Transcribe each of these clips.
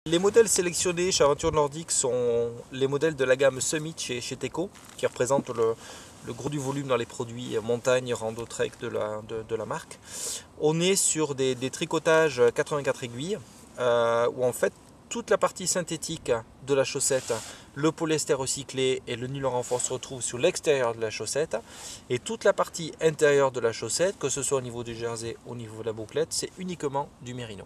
Les modèles sélectionnés chez Aventure Nordique sont les modèles de la gamme Summit chez Teco, qui représentent le gros du volume dans les produits montagne, rando, trek de la marque. On est sur des tricotages 84 aiguilles, où en fait toute la partie synthétique de la chaussette, le polyester recyclé et le nylon renforce se retrouvent sur l'extérieur de la chaussette, et toute la partie intérieure de la chaussette, que ce soit au niveau du jersey ou au niveau de la bouclette, c'est uniquement du mérino.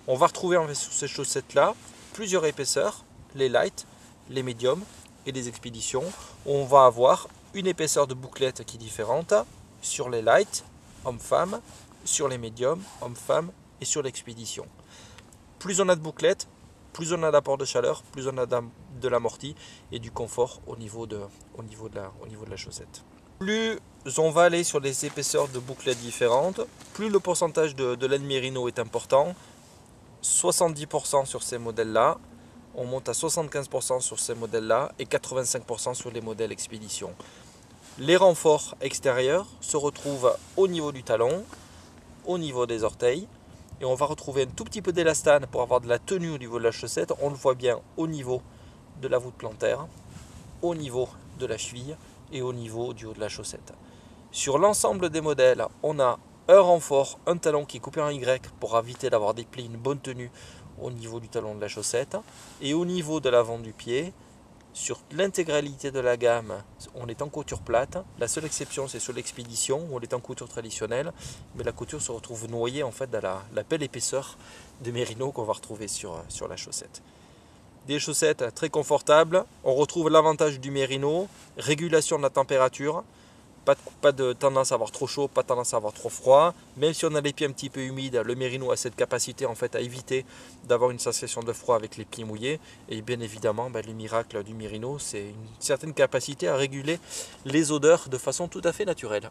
On va retrouver en fait sur ces chaussettes-là plusieurs épaisseurs, les light, les médiums et les expéditions. On va avoir une épaisseur de bouclette qui est différente sur les light, homme-femme, sur les médiums, homme-femme et sur l'expédition. Plus on a de bouclettes, plus on a d'apport de chaleur, plus on a de l'amorti et du confort au niveau de la chaussette. Plus on va aller sur des épaisseurs de bouclettes différentes, plus le pourcentage de laine mérino est important. 70% sur ces modèles-là, on monte à 75% sur ces modèles-là et 85% sur les modèles expédition. Les renforts extérieurs se retrouvent au niveau du talon, au niveau des orteils, et on va retrouver un tout petit peu d'élastane pour avoir de la tenue au niveau de la chaussette. On le voit bien au niveau de la voûte plantaire, au niveau de la cheville et au niveau du haut de la chaussette. Sur l'ensemble des modèles, on a un renfort, un talon qui est coupé en Y pour éviter d'avoir des plis, une bonne tenue au niveau du talon de la chaussette. Et au niveau de l'avant du pied, sur l'intégralité de la gamme, on est en couture plate. La seule exception, c'est sur l'expédition où on est en couture traditionnelle, mais la couture se retrouve noyée en fait dans la belle épaisseur de mérino qu'on va retrouver sur la chaussette. Des chaussettes très confortables. On retrouve l'avantage du mérino, régulation de la température. Pas de tendance à avoir trop chaud, pas de tendance à avoir trop froid. Même si on a les pieds un petit peu humides, le mérino a cette capacité en fait à éviter d'avoir une sensation de froid avec les pieds mouillés. Et bien évidemment, le miracle du mérino, c'est une certaine capacité à réguler les odeurs de façon tout à fait naturelle.